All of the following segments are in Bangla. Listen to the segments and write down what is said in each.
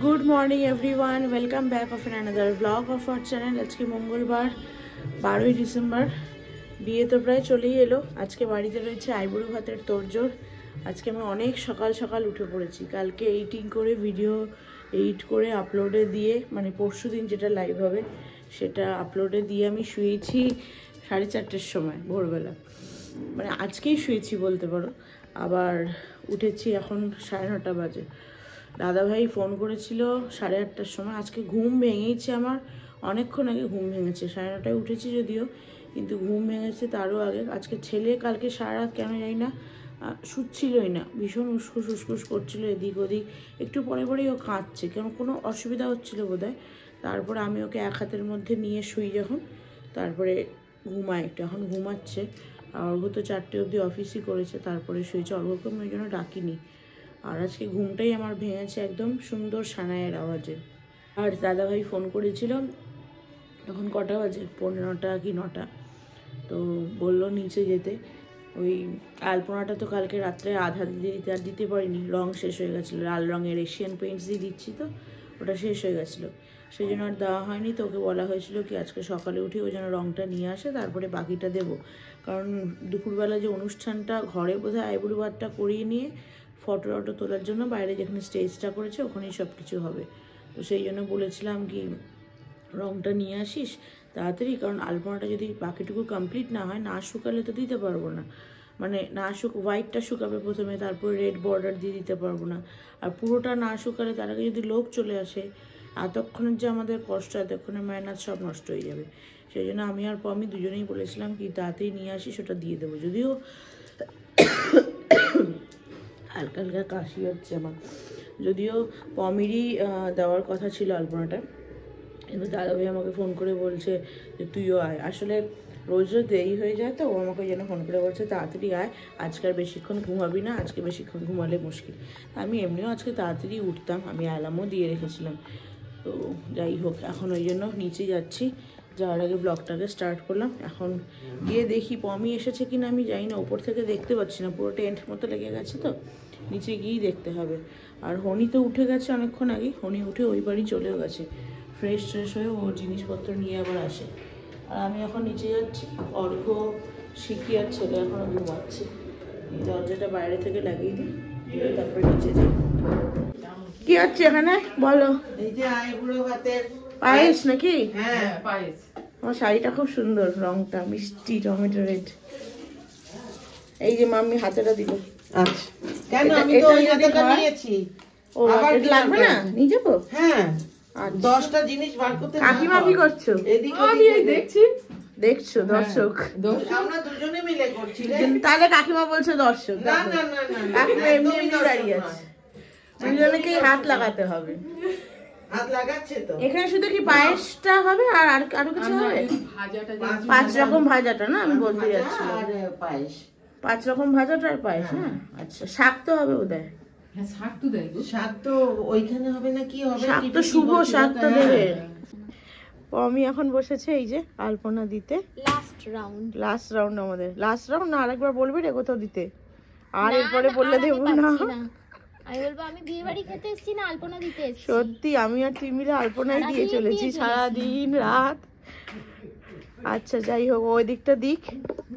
Good morning everyone, welcome back of N another blog of our channel. আজকে মঙ্গলবার 12ই ডিসেম্বর। বিয়ে তো প্রায় চলেই এলো। আজকে বাড়িতে রয়েছে আইবুড়ো ভাতের তোড়জোড়। আজকে আমি অনেক সকাল সকাল উঠে পড়েছি। কালকে এডিটিং করে ভিডিও এডিট করে আপলোডে দিয়ে, মানে পরশু দিন যেটা লাইভ হবে সেটা আপলোডে দিয়ে আমি শুয়েছি 4:30টার সময় ভোরবেলা। মানে আজকেই শুয়েছি বলতে পারো। আবার উঠেছি এখন 9:30 বাজে। দাদাভাই ফোন করেছিল 8:30টার সময়। আজকে ঘুম ভেঙেছে আমার, অনেকক্ষণ আগে ঘুম ভেঙেছে। 9:30টায় উঠেছি যদিও, কিন্তু ঘুম ভেঙেছে তারও আগে। আজকে ছেলে কালকে সারা রাত কেন জানি না শুচ্ছিলই না, ভীষণ উস্কুস উস্কুস করছিল এদিক ওদিক। একটু পরে পরেই ও কাঁদছে, কেমন কোনো অসুবিধা হচ্ছিলো বোধহয়। তারপরে আমি ওকে এক হাতের মধ্যে নিয়ে শুই যখন, তারপরে ঘুমায় একটু। এখন ঘুমাচ্ছে। আর অর্ঘ্য তো 4টে অবধি অফিসই করেছে, তারপরে শুয়েছে। অর্ঘ্যকে আমি ওই জন্য ডাকিনি। আর আজকে ঘুমটাই আমার ভেঙেছে একদম সুন্দর সানাইয়ের আওয়াজে। আর দাদাভাই ফোন করেছিল তখন কটা বাজে, 9:15 কি 9টা। তো বললো নিচে যেতে। ওই আলপনাটা তো কালকে রাত্রে আধা দিতে পারিনি, রং শেষ হয়ে গেছিলো। লাল রঙের এশিয়ান পেইন্টস দিয়ে দিচ্ছি, তো ওটা শেষ হয়ে গেছিলো, সেই জন্য আর দেওয়া হয়নি। তো ওকে বলা হয়েছিল কি আজকে সকালে উঠে ওই জন্য রংটা নিয়ে আসে, তারপরে বাকিটা দেবো। কারণ দুপুরবেলা যে অনুষ্ঠানটা ঘরে বোধহয় আইবুড়ো ভাতটা করিয়ে নিয়ে ফটো টটো তোলার জন্য বাইরে যেখানে স্টেজটা করেছে ওখানেই সব কিছু হবে। তো সেই জন্য বলেছিলাম কি রংটা নিয়ে আসিস তাড়াতাড়ি, কারণ আলপনাটা যদি বাকিটুকু কমপ্লিট না হয়, না শুকালে তো দিতে পারবো না। মানে না হোয়াইটটা শুকাবে প্রথমে, তারপরে রেড বর্ডার দিয়ে দিতে পারবো না। আর পুরোটা না শুকালে তার আগে যদি লোক চলে আসে, এতক্ষণের যে আমাদের কষ্ট, এতক্ষণের মেহনত সব নষ্ট হয়ে যাবে। সেই জন্য আমি আর পমি দুজনেই বলেছিলাম কি তাড়াতাড়ি নিয়ে আসিস, ওটা দিয়ে দেবো। যদিও হালকা হালকা কাশি হচ্ছে আমার, যদিও পমিরই দেওয়ার কথা ছিল আলপনাটা, কিন্তু দাদাভাই আমাকে ফোন করে বলছে যে তুইও আয়। আসলে রোজ রোজ দেরি হয়ে যায়, তো ও আমাকে যেন ফোন করে বলছে তাড়াতাড়ি আয়, আজকে আর বেশিক্ষণ ঘুমাবি না, আজকে বেশিক্ষণ ঘুমালে মুশকিল। আমি এমনিও আজকে তাড়াতাড়ি উঠতাম, আমি অ্যালার্মও দিয়ে রেখেছিলাম। তো যাই হোক, এখন ওই জন্য নিচে যাচ্ছি। যাওয়ার আগে ব্লগটাকে স্টার্ট করলাম। এখন গিয়ে দেখি পমি এসেছে কিনা আমি জানি না, ওপর থেকে দেখতে পাচ্ছি না, পুরো টেন্ট মতো লেগে গেছে, তো নিচে গিয়েই দেখতে হবে। আর হনি তো উঠে গেছে অনেকক্ষণ আগে, হনি উঠে ওই বাড়ি চলেও গেছে, ফ্রেশ ট্রেশ হয়ে ওর জিনিসপত্র নিয়ে আবার আসে। আর আমি এখন নিচে যাচ্ছি। অর্ঘ্য, শিখি আর ছেলে এখনও ঘুমাচ্ছে। এই দরজাটা বাইরে থেকে লাগিয়ে দিই, দিয়ে তারপরে নিচে যাই। কি হচ্ছে এখানে বলো? এই যে আইবুড়ো ভাতের পায়েস নাকি? হ্যাঁ পায়েস। আমার শাড়িটা খুব সুন্দর, রংটা মিষ্টি টমেটো রেড। এই যে মাম্মি হাতেটা দিল। আচ্ছা, কেন আমি তো ওই হাতেটা নিয়েছি। ও আবার লাগবে না, নিয়ে যাবো। হ্যাঁ 10টা জিনিস বার করতে। কাকিমা কি করছো? এদিকে আমি দেখছি। দেখছো দর্শক? আমরা দুজনে মিলে করছি রে। তাহলে কাকিমা বলছে দর্শক? না না না না, কাকিমা এমনি এমনি দাঁড়িয়ে আছে। দুজনেকেই হাত লাগাতে হবে। হাত লাগাচ্ছে তো। এখানে শুধু কি পায়েসটা হবে আর আরো কিছু হবে? 5 রকম ভাজাটা না, আমি বলতে যাচ্ছিলাম। আর পায়েস 5 রকম ভাজাটা আর পায়েস। হ্যাঁ আচ্ছা, শাক তো হবে বোধহয়। হ্যাঁ শাক তো দেয় গো। শাক তো ওইখানে হবে না, কি হবে? শাক তো শুভ, শাক তো দেবে। আমি এখন বসেছে এই যে আলপনা দিতে। লাস্ট রাউন্ড আমাদের। লাস্ট রাউন্ড না, আরেকবার বলবি রে কোথাও দিতে? আর এরপরে বললে দেবো না। আমি বলবো আমি বিয়ে বাড়ি খেতে এসেছি না আলপনা দিতে এসেছি। সত্যি আমি আর তুই মিলে আলপনাই দিয়ে চলেছি সারাদিন রাত। আচ্ছা যাই হোক, ওই দিকটা দিক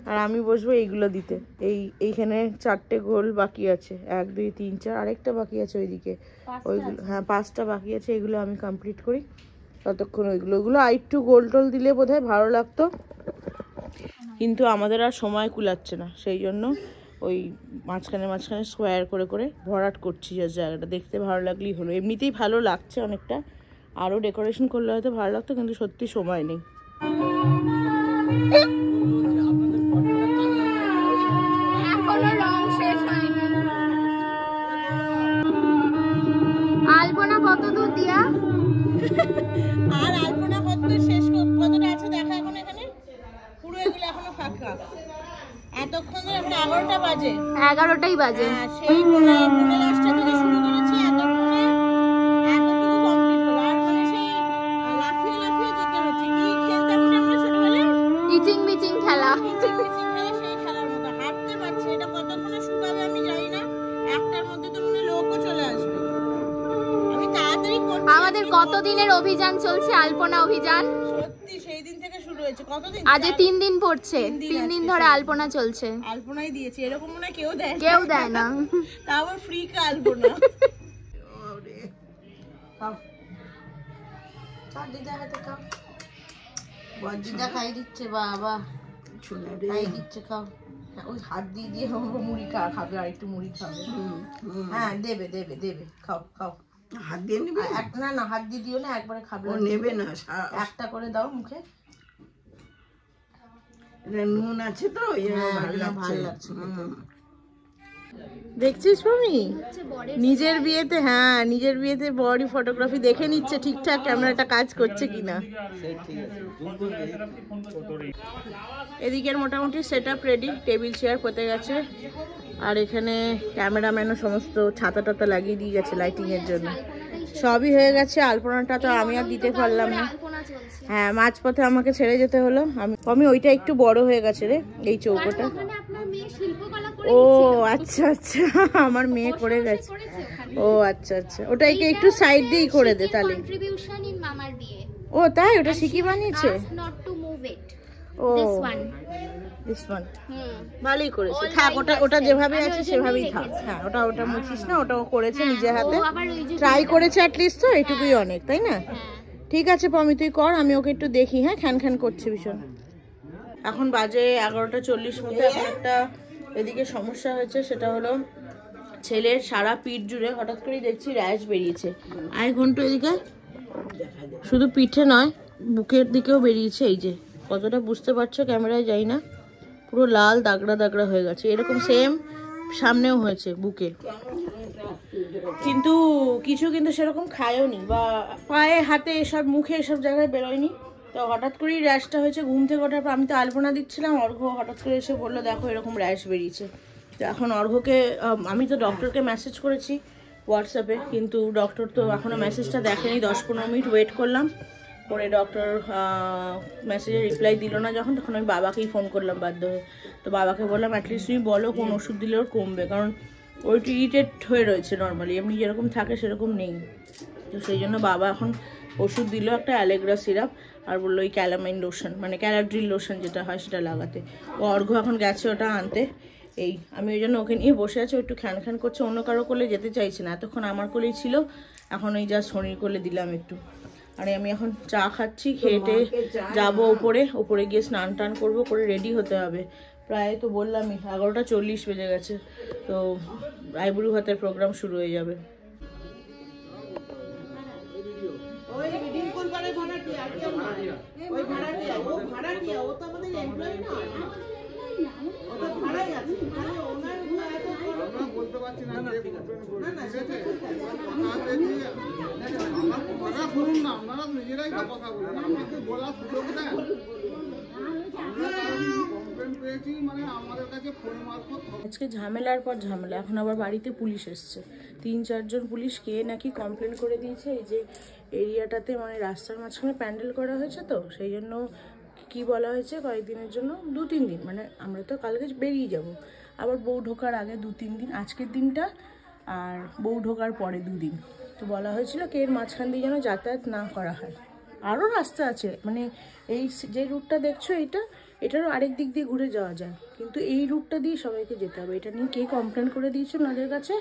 আর আমি বসবো এইগুলো দিতে। এইখানে 4টে গোল বাকি আছে, 1 2 3 4, আরেকটা বাকি আছে ওইদিকে। ওইগুলো হ্যাঁ 5টা বাকি আছে, এগুলো আমি কমপ্লিট করি ততক্ষণ। ওইগুলো আর একটু গোল টোল দিলে বোধহয় ভালো লাগতো, কিন্তু আমাদের আর সময় কুলাচ্ছে না, সেই জন্য ওই মাঝখানে মাঝখানে স্কোয়ার করে করে ভরাট করছি। জায়গাটা দেখতে ভালো লাগলেই হলো। এমনিতেই ভালো লাগছে অনেকটা, আরও ডেকোরেশন করলে হয়তো ভালো লাগতো, কিন্তু সত্যি সময় নেই। আলপনা কত দূর দিয়া? আর আলপনা কতদূর শেষ, কতটা আছে দেখা এখন এখানে? পুরো এগুলো এখনো ফাঁকা। এতক্ষণ ধরে এখন 11টা বাজে। 11টাই বাজে। সেই মনে 5টা থেকে শুরু করেছি, এতক্ষণে এতটুকু কমপ্লিট হলো। আর মানে সেই লাফিয়ে লাফিয়ে যেতে হচ্ছে। কি খেলতাম আমরা ছোটবেলায়? ইচিং বিচিং খেলা। সেই খেলার মতো হাঁটতে পারছি। এটা কতক্ষণে শুকাবে আমি জানি না। 1টার মধ্যে তো মনে লোকও চলে আসবে। আমি তাড়াতাড়ি তাড়াতাড়ি করছি। আমাদের কতদিনের অভিযান চলছে, আলপনা অভিযান। সত্যি সেই দিন থেকে শুরু হয়েছে। কতদিন? আজ 3 দিন পড়ছে, 3 দিন ধরে আলপনা চলছে। আলপনাই দিয়েছে, এরকম মনে হয় কেউ দেয় না। তা আবার ফ্রি কা আলপনা। বড়দিদা খাই দিচ্ছে, বাবা খাই দিচ্ছে, খাও। ওই হাত দিয়ে দিয়ে মুড়ি খাবে, আর একটু মুড়ি খাবে। হ্যাঁ দেবে দেবে দেবে, খাও খাও। হাত দিয়ে নেবে না? না হাত দিয়ে দিও না, একবারে খাবে। নেবে না, একটা করে দাও মুখে। নুন আছে তো, ভালো লাগছে। দেখছিস মামি নিজের বিয়েতে, হ্যাঁ নিজের বিয়েতে বডি ফটোগ্রাফি দেখে নিচ্ছে ঠিকঠাক ক্যামেরাটা কাজ করছে কিনা। এদিকের মোটামুটি set up ready, table chair পেতে গেছে, আর এখানে ক্যামেরাম্যানও সমস্ত ছাতা টাতা লাগিয়ে দিয়ে গেছে লাইটিং এর জন্য। সবই হয়ে গেছে। আলপনাটা তো আমি আর দিতে পারলাম না, হ্যাঁ মাঝপথে আমাকে ছেড়ে যেতে হলো। আমি ওইটা একটু বড় হয়ে গেছে রে, এই চৌকোটা। ও আচ্ছা আচ্ছা, আমার মেয়ে করে গেছে। ও আচ্ছা আচ্ছা, ওটাকে একটু সাইড দিয়েই করে দে তাহলে। ও তাই, ওটা শিখি বানিয়েছে। ও দিস ওয়ান ভালোই করেছে, থাক ওটা, ওটা যেভাবে আছে সেভাবেই থাক। হ্যাঁ ওটা ওটা মুছিস না, ওটাও করেছে নিজে হাতে, ট্রাই করেছে অ্যাটলিস্ট, তো এটুকুই অনেক, তাই না? ঠিক আছে পমি তুই কর, আমি ওকে একটু দেখি। হ্যাঁ খ্যান খ্যান করছে ভীষণ। এখন বাজে 11:40 মতো। এখন একটা এদিকে সমস্যা হয়েছে, সেটা হলো ছেলের সারা পিঠ জুড়ে হঠাৎ করেই দেখছি র্যাশ বেরিয়েছে। আয় ঘন্টা এদিকে, শুধু পিঠে নয় বুকের দিকেও বেরিয়েছে। এই যে কতটা বুঝতে পারছো ক্যামেরায় যাই না, পুরো লাল দাগড়া দাগড়া হয়ে গেছে। এরকম সেম সামনেও হয়েছে বুকে, কিন্তু কিছু কিন্তু সেরকম খায়ও নি, বা পায়ে হাতে এসব মুখে এসব জায়গায় বেরোয়নি। তো হঠাৎ করেই র্যাশটা হয়েছে। ঘুম থেকে ওঠার পর আমি তো আলপনা দিচ্ছিলাম, অর্ঘ্য হঠাৎ করে এসে বললো দেখো এরকম র্যাশ বেরিয়েছে। তো এখন অর্ঘ্যকে, আমি তো ডক্টরকে মেসেজ করেছি হোয়াটসঅ্যাপে, কিন্তু ডক্টর তো এখনও মেসেজটা দেখেনি। 10-15 মিনিট ওয়েট করলাম, করে ডক্টর মেসেজে রিপ্লাই দিল না যখন, তখন আমি বাবাকেই ফোন করলাম বাধ্য হয়ে। তো বাবাকে বললাম অ্যাটলিস্ট তুমি বলো কোন ওষুধ দিলে ওর কমবে, কারণ ওই ইরিটেট হয়ে রয়েছে নর্মালি, এমনি যেরকম থাকে সেরকম নেই। তো সেই জন্য বাবা এখন ওষুধ দিল, একটা অ্যালেগ্রা সিরাপ, আর বললো ওই ক্যালামাইন লোশন, মানে ক্যালাড্রিল লোশন যেটা হয় সেটা লাগাতে। ও অর্ঘ্য এখন গেছে ওটা আনতে। এই আমি ওই জন্য ওকে নিয়ে বসে আছি, একটু খ্যান খ্যান করছে, অন্য কারো কোলে যেতে চাইছে না। এতক্ষণ আমার কোলেই ছিল, এখন ওই যা শনির কোলে দিলাম একটু। আর আমি এখন চা খাচ্ছি, খেয়ে যাবো ওপরে, ওপরে গিয়ে স্নান টান করবো, করে রেডি হতে হবে। প্রায় তো বললামই 11:40 বেজে গেছে, তো আইবুড়ো ভাতের প্রোগ্রাম শুরু হয়ে যাবে। আজকে ঝামেলার পর ঝামেলা, এখন আবার বাড়িতে পুলিশ এসছে। 3-4 জন পুলিশ কে নাকি কমপ্লেন করে দিয়েছে এই যে এরিয়াটাতে, মানে রাস্তার মাঝখানে প্যান্ডেল করা হয়েছে, তো সেই জন্য কি বলা হয়েছে কয়েকদিনের জন্য, 2-3 দিন, মানে আমরা তো কালকে বেরিয়ে যাব, আবার বউ ঢোকার আগে 2-3 দিন, আজকের দিনটা আর বউ ঢোকার পরে 2 দিন। তো বলা হয়েছিল কি এর মাঝখান দিয়ে যেন যাতায়াত না করা হয়। আরও রাস্তা আছে, মানে এই যে রুটটা দেখছো এটারও আরেক দিক দিয়ে ঘুরে যাওয়া যায়, কিন্তু এই রুটটা দিয়ে সবাইকে যেতে হবে। এটা নিয়ে কে কমপ্লেন করে দিয়েছে ওনাদের কাছে,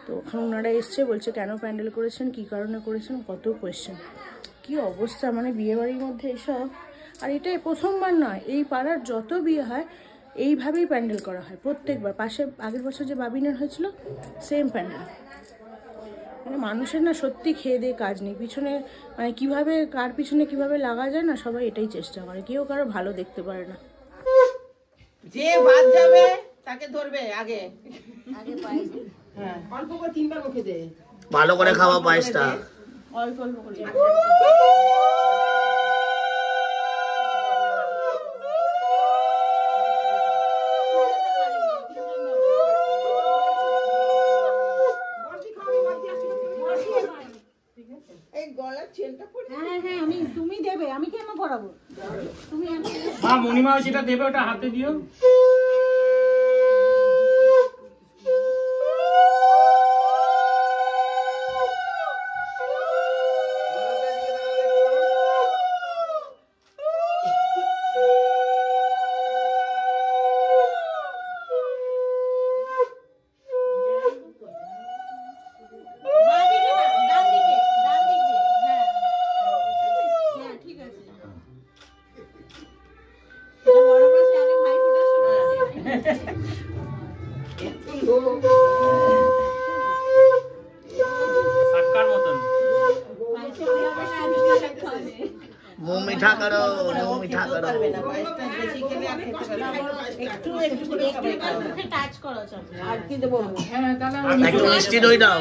তো ওখানে ওনারা এসছে, বলছে কেন প্যান্ডেল করেছেন, কী কারণে করেছেন, কত কোয়েশ্চেন। কি অবস্থা, মানে বিয়েবাড়ির মধ্যে এসব। আর এটাই প্রথমবার নয়, এই পাড়ার যত বিয়ে হয় এইভাবেই প্যান্ডেল করা হয় প্রত্যেকবার। পাশে আগের বছর যে বাবিনের হয়েছিল সেম প্যান্ডেল। মানে মানুষের না সত্যি খেয়ে দিয়ে কাজ নেই, পিছনে মানে কিভাবে কার পিছনে কিভাবে লাগা যায় না, সবাই এটাই চেষ্টা করে, কেউ কারো ভালো দেখতে পারে না। যে বাদ যাবে তাকে ধরবে আগে পায়েস। হ্যাঁ অল্প করে 3বার মুখে দে, ভালো করে খাওয়া পায়েসটা, অল্প অল্প করে। তুমি দেবে, আমি কেন করাবো? তুমি মণিমা সেটা দেবে, ওটা হাতে দিও। মুখ মিঠা করো, মুখ মিঠা করো। একটু মিষ্টি দই দাও।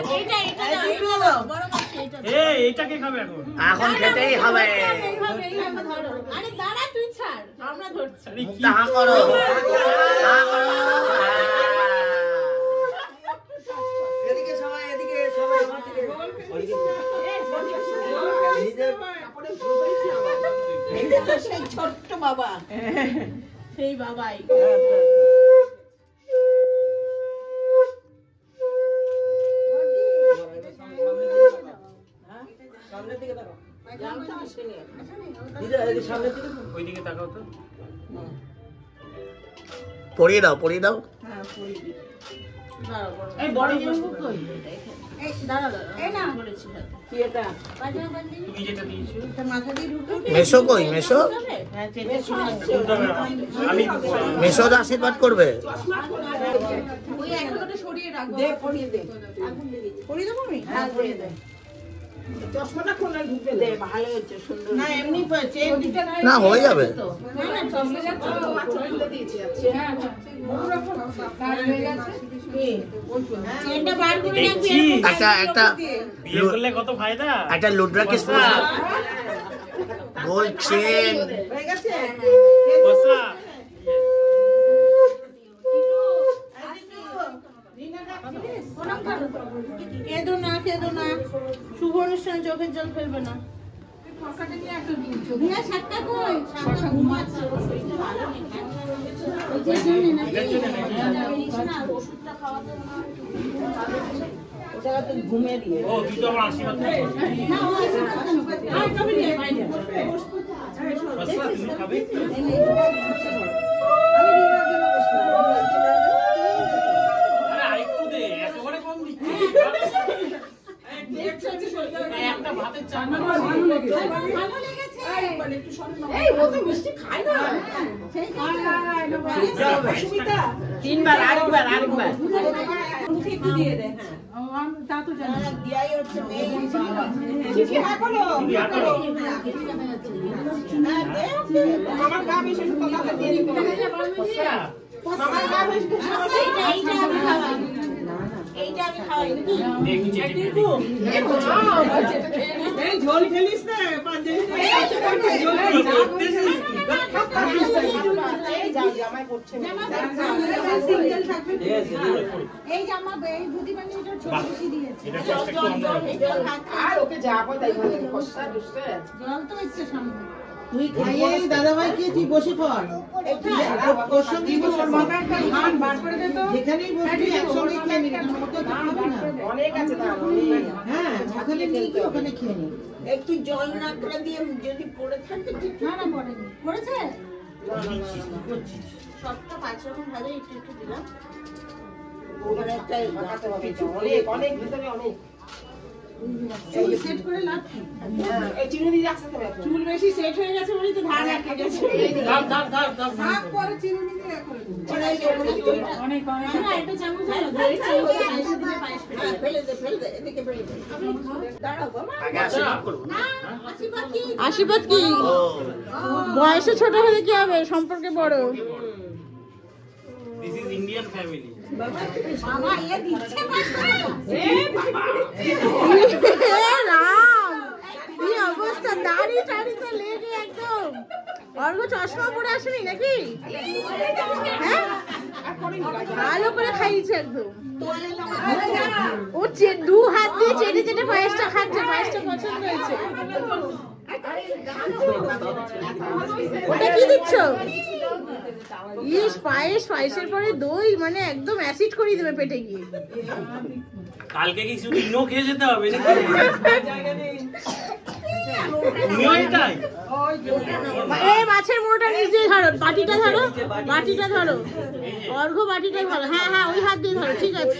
এইটাকে খাবে এখন? এখন খেতেই হবে। মুখটা হাঁ করো, হাঁ করো। ছোট্ট বাবা, সেই বাবাই। ওইদিকে তাকাও তো। পড়িয়ে দাও, পড়িয়ে দাও। তুমি যেটা দিয়েছো। মেশো কই? মেশো, আমি মেশো আশীর্বাদ করবে। না হয়ে যাবে। বিয়ে করলে কত ফায়দা। একটা লুড্রাকিস গোল্ড চেন। বসা। কেঁদো না, কেঁদো না, শুভ অনুষ্ঠানে চোখের জল ফেলবে না। ঘুমিয়ে দিয়ে ও তুই তো আমার আশীর্বাদ করো। বসা, তুমি খাবে? আরে আরেকটু দে, একেবারে কম দিচ্ছি। একটা ভাতের চাল না। তিনবার, আরেকবার ঝোল খেলিস না। তুই খাইয়ে দাদা ভাই কে তুই বসে পড়। ওর সঙ্গে যেখানেই বসবি একসঙ্গে খেয়ে নিবি, ওটা তো খাবি না। অনেক আছে, হ্যাঁ ওখানে নিয়ে গিয়ে ওখানে খেয়ে নি। একটু জল নাকড়া দিয়ে যদি পড়ে থাকে। না না পড়েনি, পড়েছে সবটা 5 রকম ভালো একটু একটু দিলাম। ওখানে একটা অনেক ভিতরে অনেক সেট করে লাভ কি? এই চিরুনি রাখতে হবে। চুল বেশি সেট হয়ে গেছে বলেই তো ধার আটকে গেছে। দাও ভাগ করে চিরুনি দিয়ে করে দিন। অনেক না এটা চামচ দাও। ফেলে দে এদিকে ফেলে দে। দাঁড়াও বাবা, আগে আশীর্বাদ করো। না আশীর্বাদ কি? বয়সে ছোট হলে কি হবে, সম্পর্কে বড়। This is Indian family. বাবা এ দিচ্ছে পাঁচটা। রাম কি অবস্থা, দাড়ি টাড়ি তো লেগে একদম। অর্ঘ চশমা পরে আসেনি নাকি? হ্যাঁ ভালো করে খাইছে একদম। ও 2 হাত দিয়ে চেটে চেটে পায়েসটা খাচ্ছে, পায়েসটা পছন্দ হয়েছে। ওটা কি দিচ্ছ? ইস পায়েসের পরে দই, মানে একদম অ্যাসিড করে দেবে পেটে গিয়ে। কালকে কি শুধু ইনো খেয়ে যেতে হবে নাকি? তুমিও এটাই? এই মাছের মোটা নিচ দিয়ে ধরো, বাটিটা ধরো, বাটিটা ধরো। অর্ঘ বাটিটা ধরো। হ্যাঁ হ্যাঁ ওই হাত দিয়ে ধরো, ঠিক আছে।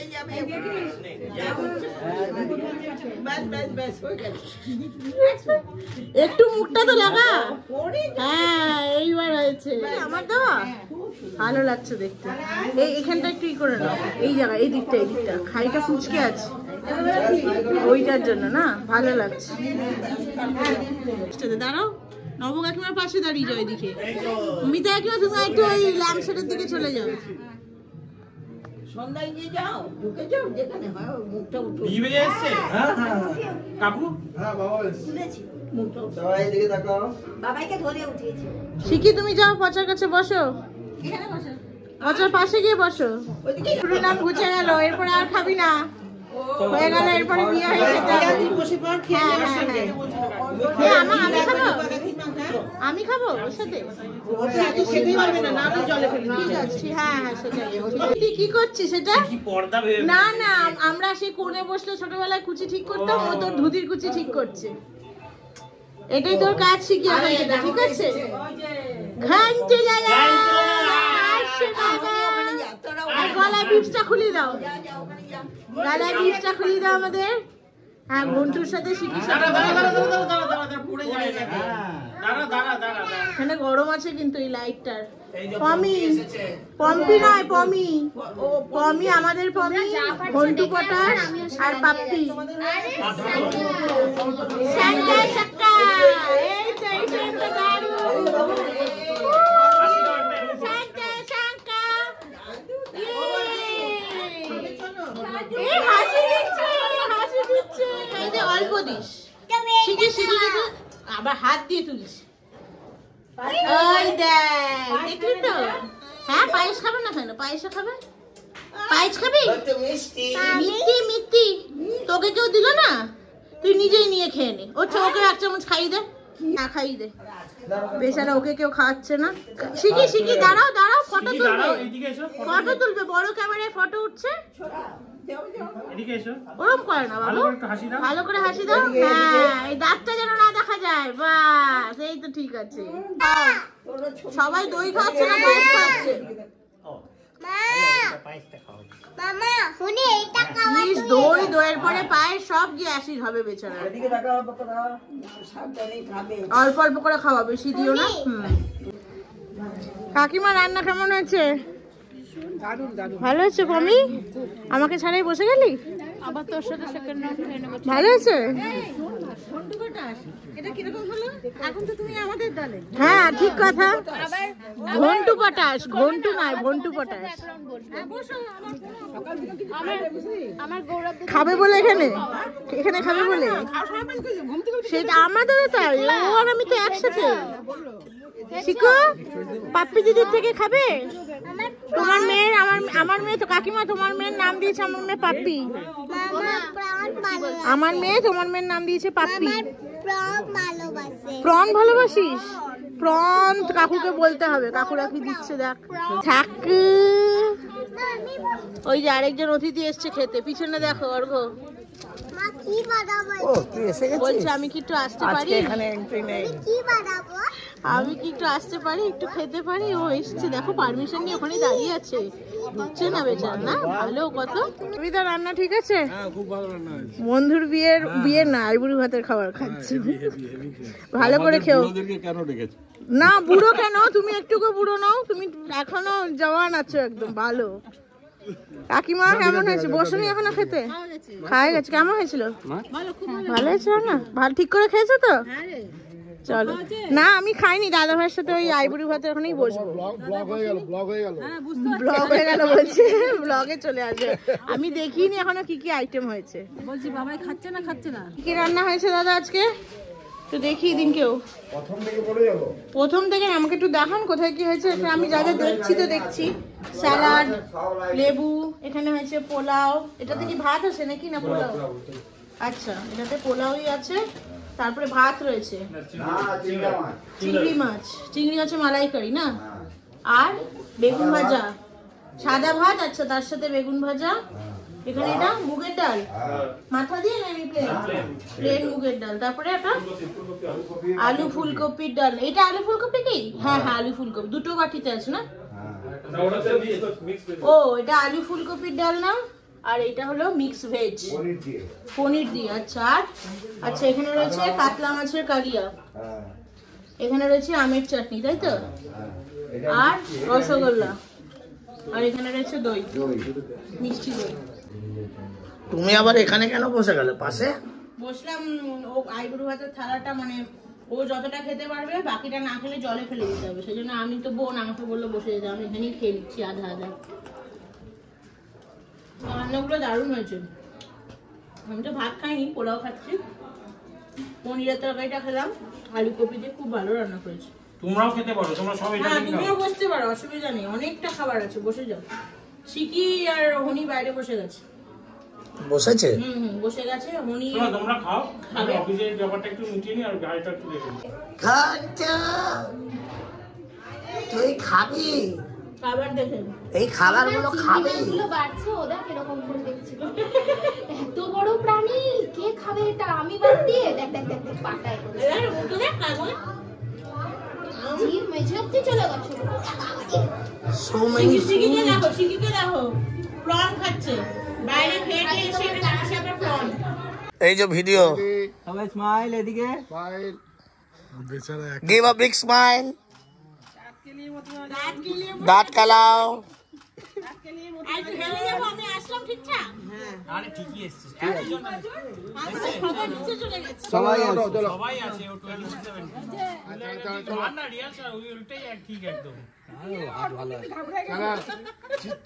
একটু মুখটা তো লাগা। হ্যাঁ এইবার হয়েছে। আমার দেওয়া ভালো লাগছে দেখতে। এখানটা একটু ই করে নাও, এই জায়গা, এই দিকটা, এই দিকটা খাইটা ফুচকে আছে ওইটার জন্য না ভালো লাগছে। দাঁড়াও নব কাকিমার পাশে দাঁড়িয়ে যাও এদিকে। মিতা কাকিমা তুমি একটু ওই ল্যাম্প শেডের দিকে চলে যাও। সন্ধ্যায় নিয়ে যাও, ঢুকে যাও যেখানে হয় মুখটা উঠো। বিয়ে বেজে এসছে? হ্যাঁ হ্যাঁ কাকু? হ্যাঁ বাবা এসেছে। সবাই এদিকে তাকাও। বাবাইকে ধরে উঠিয়েছে। শিখি তুমি যাও পচার কাছে বসো, এখানে বসো। পচার পাশে গিয়ে বসো। পুরো নাম ঘুচে গেল, এরপরে আর খাবি না, হয়ে গেল, এরপরে বিয়ে হয়ে যেতে হবে। বসে পড়, খেয়ে হ্যাঁ, নেওয়ার হ্যাঁ, সঙ্গে। হ্যাঁ। আমি খাবো, আমি খাবো ওর সাথে। খেতেই পারবে না, না আমি জলে ফেলি। ঠিক আছে, হ্যাঁ হ্যাঁ সেটাই। তুই কি করছিস সেটা? কি পর্দা ভেবে? না না, আমরা সেই কোণে বসলে ছোটবেলায় কুচি ঠিক করতাম, ও তোর ধুতির কুচি ঠিক করছে। এটাই তোর কাজ, শিখি এখন থেকে, ঠিক আছে? ঘন্টি লাগা, আর গলায় বিপসটা খুলে দাও, গলায় বিপসটা খুলে দাও আমাদের। হ্যাঁ, ঘন্টুর সাথে শিখির সাথে। পড়ে যায় নাকি? দাঁড়া দাঁড়া দাঁড়া দাঁড়া। এখানে গরম আছে কিন্তু এই লাইটটার। পমি, পম্পি নয় পমি, পমি আমাদের পমি, ঘন্টু পটাশ আর পাপ্পি। সাঙ্কা সাঙ্কা, এই তো এইটা দারুণ। সাঙ্কা সাঙ্কা, এই হাসি দিচ্ছে, হাসি দিচ্ছে। এই যে অল্প দিস, শিখি শিখি কিন্তু আবার হাত দিয়ে তুলিস। ওই দেখ, দেখলি তো? হ্যাঁ, পায়েস খাবে না কেন? পায়েসও খাবে। পায়েস খাবি? মিষ্টি মিষ্টি তোকে কেউ দিল না, তুই নিজেই নিয়ে খেয়ে নে। ওকে এক চামচ খাইয়ে দে, না খাইয়ে দে। বেচারা, ওকে কেউ খাওয়াচ্ছে না। শিখি শিখি, দাঁড়াও দাঁড়াও, ফটো তুলবে, এদিকে এসো, ফটো তুলবে, বড় ক্যামেরায় ফটো উঠছে। এদিকে এসো। ওরম করে না বাবু, ভালো করে একটু হাসি দাও। ভালো করে হাসি দাও। হ্যাঁ, এই দাঁতটা যেন না দেখা যায়, বাস এই তো ঠিক আছে। সবাই দই খাচ্ছে না পায়েস খাচ্ছে? প্লিজ, দই, দইয়ের পরে পায়েস, সব গিয়ে অ্যাসিড হবে বেচারা। এদিকে তাকাও বাবারা, সাবধানে খাবে। অল্প অল্প করে খাওয়া, বেশি দিও না। কাকিমা রান্না কেমন হয়েছে? ভালো হয়েছে পমি? আমাকে ছাড়াই বসে গেলি? আবার তোর সাথে সেকেন্ড রাউন্ড খেয়ে নেবো। ভালো হয়েছে? হ্যাঁ ঠিক কথা, ঘন্টু পটাশ, ঘন্টু নয় ঘন্টু পটাশ। আমার গৌরব খাবে বলে এখানে, এখানে খাবে বলে সেটা আমাদেরও তাই। ও আর আমি তো একসাথে। শিখো, পাপ্পি দিদির থেকে খাবে? তোমার মেয়ের, আমার মেয়ে তো কাকিমা তোমার মেয়ের নাম দিয়েছে, আমার মেয়ে পাপ্পি। আমার মেয়ে তোমার মেয়ের নাম দিয়েছে পাপ্পি। প্রন ভালোবাসিস? প্রন কাকুকে বলতে হবে, কাকুরা কি দিচ্ছে দেখ। থাক, ওই যে আরেকজন অতিথি এসছে খেতে, পিছনে দেখো অর্ঘ। ও তুই এসে গেছিস? বলছে আমি কি একটু আসতে পারি? আজকে এখানে এন্ট্রি নেই। আমি কি একটু আসতে পারি, একটু খেতে পারি? ও এসছে, দেখো পারমিশন নিয়ে ওখানে দাঁড়িয়ে আছে, দিচ্ছে না বেচারা। না ভালো কত। তুমি তো রান্না ঠিক আছে? হ্যাঁ খুব ভালো রান্না হয়েছে। বন্ধুর বিয়ে না, আইবুড়ি ভাতের খাবার খাচ্ছি। ভালো করে খেও। ওদেরকে কেন ডেকেছো? না বুড়ো কেন, তুমি একটুকু বুড়ো নও, তুমি এখনো জওয়ান আছো একদম। ভালো। কাকিমা কেমন হয়েছে? বসুনি এখনো খেতে? খাওয়া গেছে। কেমন হয়েছিল? ভালো হয়েছিল না? ভালো ঠিক করে খেয়েছো তো? চলো। না আমি খাইনি, দাদা ভাইয়ের সাথে ওই আইবুড়ি ভাতের ওখানেই বসবো। ব্লগ হয়ে গেল, ব্লগ হয়ে গেল। ব্লগ হয়ে গেল বলছে, ব্লগে চলে আসবে। আমি দেখিনি এখনো কি কি আইটেম হয়েছে। বলছি বাবাই খাচ্ছে না, খাচ্ছে না। কি রান্না হয়েছে দাদা আজকে? তো দেখি দিন কেউ প্রথম থেকে বলে যাবো। প্রথম থেকে আমাকে একটু দেখান কোথায় কি হয়েছে। এখানে আমি যা যা দেখছি তো দেখছি, স্যালাড, লেবু, এখানে হয়েছে পোলাও। এটাতে কি ভাত আছে নাকি না পোলাও? আচ্ছা, এটাতে পোলাওই আছে, তারপরে ভাত রয়েছে, চিংড়ি মাছ, চিংড়ি মাছের মালাইকারি না, আর বেগুন ভাজা, সাদা ভাত। আচ্ছা, তার সাথে বেগুন ভাজা। এখানে এটা মুগের ডাল, মাথা দিয়ে না এমনি প্লেন মুগের ডাল। তারপরে একটা আলু ফুলকপির ডাল। এটা আলু ফুলকপি কি? হ্যাঁ হ্যাঁ, আলু ফুলকপি দুটো বাটিতে আছে না? ও, এটা আলু ফুলকপির ডাল না, আর এটা হলো মিক্স ভেজ, পনির দিয়ে। আচ্ছা, আর আচ্ছা এখানে রয়েছে কাতলা মাছের কালিয়া, এখানে রয়েছে আমের চাটনি, তাই তো, আর রসগোল্লা, আর এখানে রয়েছে দই, মিষ্টি দই। তুমি আবার এখানে কেন বসে গেলে পাশে? বসলাম, ও আইবুড়ো ভাতের থালাটা মানে ও যতটা খেতে পারবে বাকিটা না খেলে জলে ফেলে দিতে হবে, সেই জন্য আমি তো বোন আমাকে বললো বসে যেতে, আমি এখানেই খেয়ে নিচ্ছি আধা আধা। রান্নাগুলো দারুণ হয়েছে। আমি তো ভাত খাইনি, পোলাও খাচ্ছি। পনিরের তরকারিটা খেলাম, আলু কপি দিয়ে খুব ভালো রান্না করেছে। তোমরাও খেতে পারো, তোমরা সবাই হ্যাঁ তুমিও বসতে পারো, অসুবিধা নেই, অনেকটা খাবার আছে, বসে যাও। শিকি আর হনি বাইরে বসে গেছে। বসেছে? বসে গেছে। হনি তোমরা খাও, আমি অফিসের ব্যাপারটা একটু মিটিয়ে নি আর গাড়িটা একটু দেখে নিই। তুই খাবি? খাবার দেখে এই খাবারগুলো খাবে? চিংড়ি বাড়ছে, ওদের কিরকম করে দেখছিল। এত বড় প্রাণী কে খাবে এটা? আমি বাদ দিয়ে দেখ দেখ দেখ দেখ পাটায় করে জিভ মেঝে অব্দি চলে গেছে। শিকিকে দেখো, শিকিকে দেখো প্রন খাচ্ছে, বাইরে খেয়ে এসে এটা আসে আবার প্রন। এই যে ভিডিও, সবাই স্মাইল এদিকে, স্মাইল, বেচারা গিভ আ বিগ স্মাইল, দাঁত কালাও। আমি আসলাম ঠিকঠাক। আরে ঠিকই এসেছিস, সবাই আছে। সবাই আছে। ও 27 না রিয়াল স্যার ওই উল্টেই ঠিক একদম।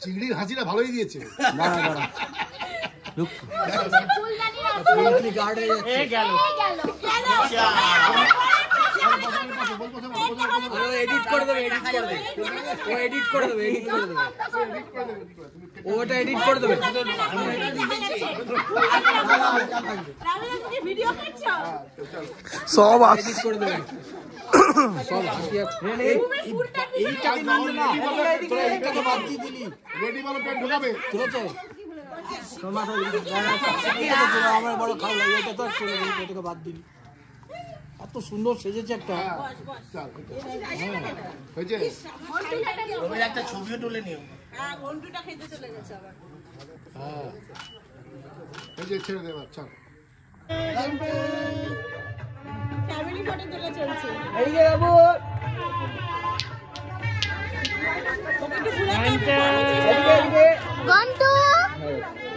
চিংড়ির হাসিটা ভালোই দিয়েছে। ফুলদানি গার্ড হয়ে যাচ্ছে। এ গেল এডিট করে দেবে, এডিট করে দেবে, ও এডিট করে দেবে, এডিট করে দেবে, ওটা এডিট করে দেবে। ভিডিও করছো? সব এডিট করে দেবে, সব এইটাকে নাম না, তোরা এইটাকে বাদ দিয়ে দিলি। রেডি বলো, পেট ঢোকাবে। ঠিক আছে, তোমার আমার বড় খাও লাগে, এটা তো চলে গেল, এটাকে বাদ দিলি। এত সুন্দর সেজেছে একটা। হয়েছে? একটা ছবিও তুলে নিও। হ্যাঁ ঘন্টুটা খেতে চলে গেছে আবার। হ্যাঁ হয়েছে, ছেড়ে দেবার চল। ফ্যামিলি ফটো তোলা চলছে। এইদিকে বাবু, ঘন্টু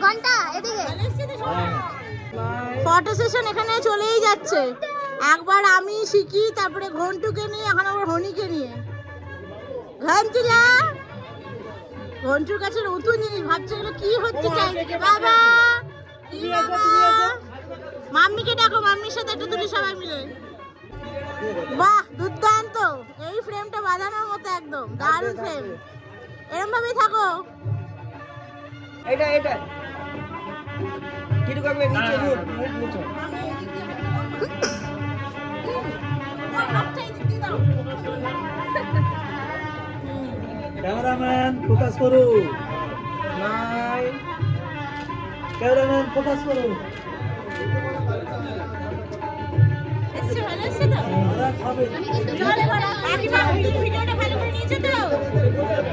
ঘন্টা এদিকে। ফটো সেশন এখানে চলেই যাচ্ছে। একবার আমি শিখি, তারপরে ঘন্টুকে নিয়ে, এখন আবার হনিকে নিয়ে। ঘন্টুলা ঘন্টুর কাছে নতুন জিনিস ভাবছে, এগুলো কি হচ্ছে চাইছে। বাবা মাম্মিকে ডাকো, মাম্মির সাথে একটু তুলি সবাই মিলে। বাহ দুর্দান্ত, এই ফ্রেমটা বাঁধানোর মতো একদম দারুণ ফ্রেম। এরকম ভাবেই থাকো। এটা এটা কিরকম হবে নিচে নিচে। ক্যামেরাম্যান ফোকাস করো, স্মাইল, ক্যামেরাম্যান ফোকাস করো।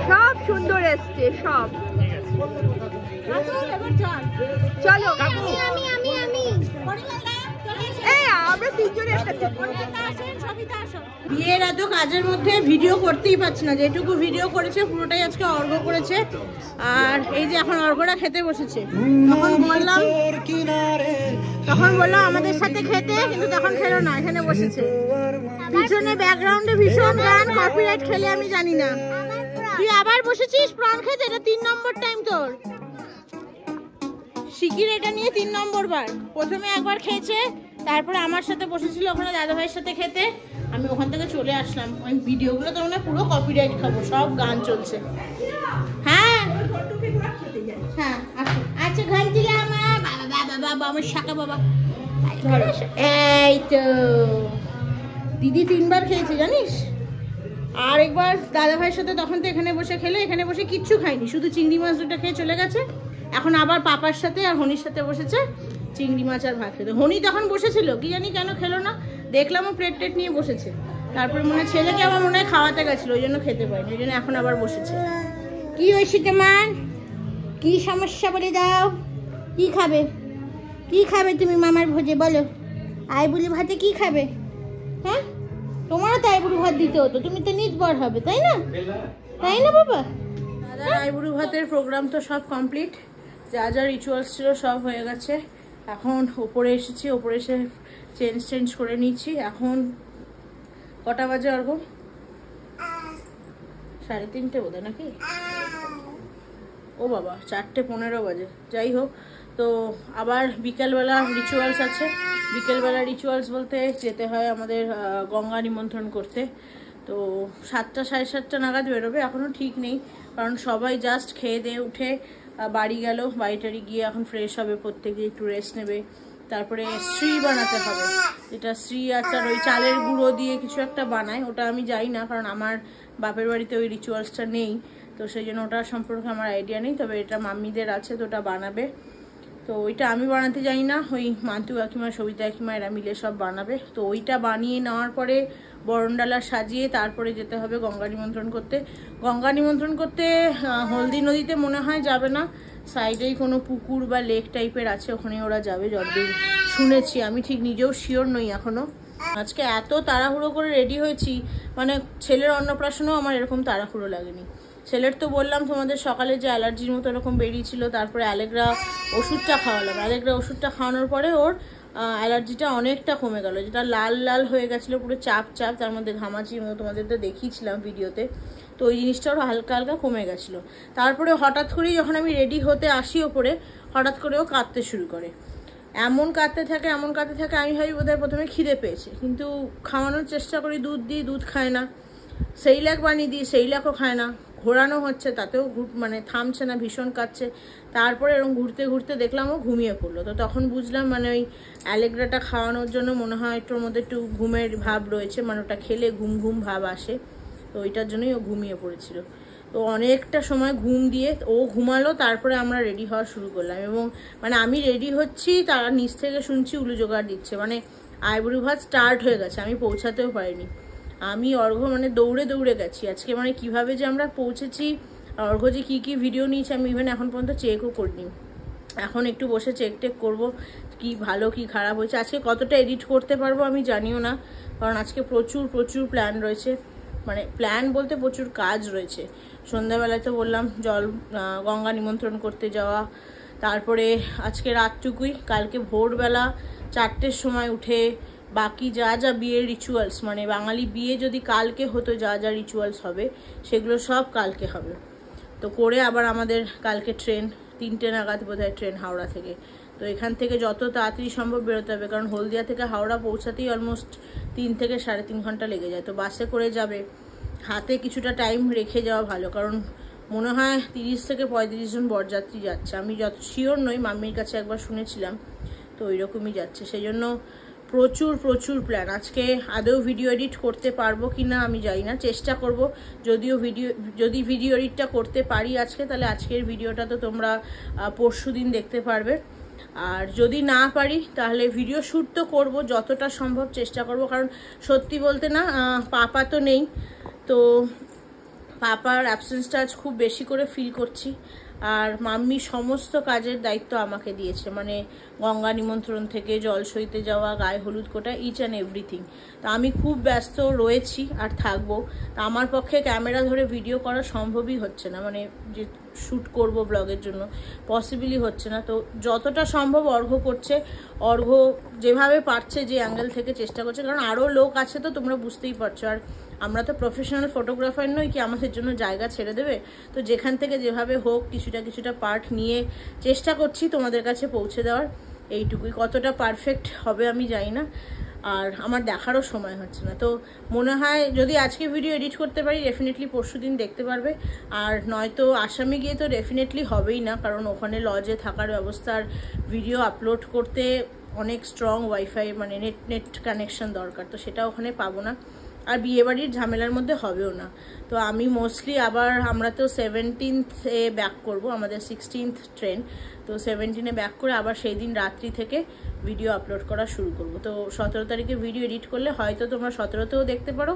সব সুন্দর এসছে, সব। চলো এই আমরা তিনজনে একসাথে। বিয়ের এত কাজের মধ্যে ভিডিও করতেই পারছি না, যেটুকু ভিডিও করেছে পুরোটাই আজকে অর্ঘ্য করেছে। আর এই যে এখন অর্ঘ্যটা খেতে বসেছে, তখন বললাম আমাদের সাথে খেতে, কিন্তু তখন খেলো না, এখানে বসেছে। পিছনে ব্যাকগ্রাউন্ডে ভীষণ গান, কপিরাইট খেলে আমি জানি না। তুই আবার বসেছিস প্রন খেতে, এটা 3 নম্বর টাইম তোর। শিকির এটা নিয়ে 3 নম্বর বার। প্রথমে একবার খেয়েছে, তারপরে আমার সাথে বসেছিল ওখানে দাদা ভাইয়ের সাথে খেতে, আমি ওখান থেকে চলে আসলাম। ওই ভিডিওগুলো তো মানে পুরো কপিরাইট খাবো, সব গান চলছে। হ্যাঁ হ্যাঁ আচ্ছা ঘন্টিলা আমার বাবা বাবা বাবা আমার শাকা বাবা। এই তো দিদি 3 বার খেয়েছে জানিস। আর একবার দাদা ভাইয়ের সাথে, তখন তো এখানে বসে খেলে, এখানে বসে কিচ্ছু খাইনি, শুধু চিংড়ি মাছ দুটো খেয়ে চলে গেছে। এখন আবার পাপার সাথে আর হনির সাথে বসেছে চিংড়ি মাছ আর ভাত খেতে। হনি তখন বসেছিল, কি জানি কেন খেলো না, দেখলাম ও প্লেট টেট নিয়ে বসেছে। তারপরে মনে হয় ছেলেকে আমার মনে হয় খাওয়াতে গেছিলো, ওই জন্য খেতে পারিনি, ওই জন্য এখন আবার বসেছে। কি হয়েছে তোমার, কি সমস্যা বলে দাও? কি খাবে, কি খাবে তুমি মামার ভোজে বলো? আইবুড়ি ভাতে কি খাবে? হ্যাঁ তোমারও তো আইবুড়ি ভাত দিতে হতো, তুমি তো নির্ভর হবে, তাই না? তাই না বাবা? দাদা আইবুড়ি ভাতের প্রোগ্রাম তো সব কমপ্লিট, যা যা রিচুয়ালস ছিল সব হয়ে গেছে। এখন ওপরে এসেছি, ওপরে এসে চেঞ্জ করে নিচ্ছি। এখন কটা বাজে অর্ঘ? 3:30 বোধহয় নাকি? ও বাবা 4:15 বাজে। যাই হোক, তো আবার বিকেলবেলা রিচুয়ালস আছে। বিকেলবেলা রিচুয়ালস বলতে যেতে হয় আমাদের গঙ্গা নিমন্ত্রণ করতে। তো 7টা 7:30 নাগাদ বেরোবে, এখনও ঠিক নেই, কারণ সবাই জাস্ট খেয়ে দিয়ে উঠে বাড়ি গেল। বাড়িটারি গিয়ে এখন ফ্রেশ হবে, প্রত্যেকে একটু রেস্ট নেবে। তারপরে শ্রী বানাতে হবে, যেটা শ্রী আচার ওই চালের গুঁড়ো দিয়ে কিছু একটা বানায়, ওটা আমি যাই না, কারণ আমার বাপের বাড়িতে ওই রিচুয়ালসটা নেই, তো সেই জন্য ওটা সম্পর্কে আমার আইডিয়া নেই। তবে এটা মাম্মিদের আছে, তো ওটা বানাবে। তো ওইটা আমি বানাতে যাই না, ওই মান্তু কাকিমা, সবিতা কাকিমা এরা মিলে সব বানাবে। তো ওইটা বানিয়ে নেওয়ার পরে বরণডালা সাজিয়ে তারপরে যেতে হবে গঙ্গা নিমন্ত্রণ করতে। গঙ্গা নিমন্ত্রণ করতে হলদি নদীতে মনে হয় যাবে না, সাইডেই কোনো পুকুর বা লেক টাইপের আছে, ওখানে ওরা যাবে যতদূর শুনেছি। আমি ঠিক নিজেও শিওর নই এখনো। আজকে এত তাড়াহুড়ো করে রেডি হয়েছি, মানে ছেলের অন্নপ্রাশনেও আমার এরকম তাড়াহুড়ো লাগেনি। ছেলের তো বললাম তোমাদের সকালে যে অ্যালার্জির মতো এরকম বেরিয়েছিল, তারপরে অ্যালেগ্রা ওষুধটা খাওয়ালাম। অ্যালেগ্রা ওষুধটা খাওয়ানোর পরে ওর অ্যালার্জিটা অনেকটা কমে গেল, যেটা লাল লাল হয়ে গেছিলো পুরো চাপ চাপ, তার মধ্যে ঘামাচির মতো, তোমাদের তো দেখিয়েছিলাম ভিডিওতে। তো ওই জিনিসটা ওর হালকা হালকা কমে গেছিলো। তারপরে হঠাৎ করেই যখন আমি রেডি হতে আসি ওপরে, হঠাৎ করে ও কাঁদতে শুরু করে। এমন কাঁদতে থাকে আমি ভাবি বোধহয় প্রথমে খিদে পেয়েছে, কিন্তু খাওয়ানোর চেষ্টা করি, দুধ দিই, দুধ খায় না। সেইলাক বানিয়ে দিই, সেইলাকও খায় না। ঘোরানো হচ্ছে, তাতেও মানে থামছে না, ভীষণ কাঁদছে। তারপরে এরকম ঘুরতে ঘুরতে দেখলাম ও ঘুমিয়ে পড়লো। তো তখন বুঝলাম মানে ওই অ্যালেগ্রাটা খাওয়ানোর জন্য মনে হয় একটুর মধ্যে একটু ঘুমের ভাব রয়েছে, মানে ওটা খেলে ঘুম ঘুম ভাব আসে, তো ওইটার জন্যই ও ঘুমিয়ে পড়েছিল। তো অনেকটা সময় ঘুম দিয়ে ও ঘুমালো, তারপরে আমরা রেডি হওয়া শুরু করলাম। এবং মানে আমি রেডি হচ্ছি, তারা নিচ থেকে শুনছি উলু জোগাড় দিচ্ছে, মানে আইবুড়ো ভাত স্টার্ট হয়ে গেছে, আমি পৌঁছাতেও পারিনি। আমি অর্ঘ্য মানে দৌড়ে দৌড়ে গেছি আজকে, মানে কিভাবে যে আমরা পৌঁছেছি, অর্ঘ্য যে কী ভিডিও নিয়েছে আমি ইভেন এখন পর্যন্ত চেকও করিনি। এখন একটু বসে চেক টেক করবো কি ভালো কি খারাপ হয়েছে। আজকে কতটা এডিট করতে পারবো আমি জানিও না, কারণ আজকে প্রচুর প্ল্যান রয়েছে, মানে প্ল্যান বলতে প্রচুর কাজ রয়েছে। সন্ধ্যাবেলায় তো বললাম গঙ্গা নিমন্ত্রণ করতে যাওয়া, তারপরে আজকে রাতটুকুই, কালকে ভোরবেলা 4টের সময় উঠে বাকি যা যা বিয়ের রিচুয়ালস, মানে বাঙালি বিয়ে যদি কালকে হতো, যা যা রিচুয়ালস হবে সেগুলো সব কালকে হবে। তো করে আবার আমাদের কালকে ট্রেন 3টে নাগাদ বোধহয় ট্রেন হাওড়া থেকে। তো এখান থেকে যত তাড়াতাড়ি সম্ভব বেরোতে হবে, কারণ হলদিয়া থেকে হাওড়া পৌঁছাতেই অলমোস্ট 3 থেকে 3.5 ঘন্টা লেগে যায়। তো বাসে করে যাবে, হাতে কিছুটা টাইম রেখে যাওয়া ভালো, কারণ মনে হয় 30 থেকে 35 জন বরযাত্রী যাচ্ছে। আমি যত শিওর নই, মাম্মির কাছে একবার শুনেছিলাম, তো ওই রকমই যাচ্ছে। সেই জন্য প্রচুর প্ল্যান। আজকে আদৌ ভিডিও এডিট করতে পারবো কি না আমি জানি না, চেষ্টা করব। যদি ভিডিও এডিটটা করতে পারি আজকে, তাহলে আজকের ভিডিওটা তো তোমরা পরশুদিন দেখতে পারবে। আর যদি না পারি তাহলে ভিডিও শ্যুট তো করবো, যতটা সম্ভব চেষ্টা করব। কারণ সত্যি বলতে না, পাপা তো নেই, তো পাপার অ্যাবসেন্সটা আজ খুব বেশি করে ফিল করছি। আর মাম্মি সমস্ত কাজের দায়িত্ব আমাকে দিয়েছে, মানে গঙ্গা নিমন্ত্রণ থেকে জল সইতে যাওয়া, গায়ে হলুদ কোটা, ইচ অ্যান্ড এভরিথিং। তা আমি খুব ব্যস্ত রয়েছি আর থাকবো। তা আমার পক্ষে ক্যামেরা ধরে ভিডিও করা সম্ভবই হচ্ছে না, মানে যে শ্যুট করব ব্লগের জন্য পসিবলই হচ্ছে না। তো যতটা সম্ভব অর্ঘ্য করছে, অর্ঘ্য যেভাবে পারছে, যে অ্যাঙ্গেল থেকে চেষ্টা করছে, কারণ আরও লোক আছে তো তোমরা বুঝতেই পারছো। আর আমরা তো প্রফেশনাল ফটোগ্রাফার নই কি আমাদের জন্য জায়গা ছেড়ে দেবে। তো যেখান থেকে যেভাবে হোক কিছুটা পার্ট নিয়ে চেষ্টা করছি তোমাদের কাছে পৌঁছে দেওয়ার, এইটুকুই। কতটা পারফেক্ট হবে আমি জানি না, আর আমার দেখারও সময় হচ্ছে না। তো মনে হয় যদি আজকে ভিডিও এডিট করতে পারি, ডেফিনেটলি পরশুদিন দেখতে পারবে। আর নয়তো আসামে গিয়ে তো ডেফিনেটলি হবেই না, কারণ ওখানে লজে থাকার ব্যবস্থার ভিডিও আপলোড করতে অনেক স্ট্রং ওয়াইফাই, মানে নেট কানেকশন দরকার, তো সেটা ওখানে পাবো না। আর বিয়েবাড়ির ঝামেলার মধ্যে হবেও না। তো আমি মোস্টলি আবার, আমরা তো 17th-এ ব্যাক করব, আমাদের 16th ট্রেন, তো 17-এ ব্যাক করে আবার সেই দিন রাত্রি থেকে ভিডিও আপলোড করা শুরু করব। তো 17 তারিখে ভিডিও এডিট করলে হয়তো তোমরা 17তেও দেখতে পারো,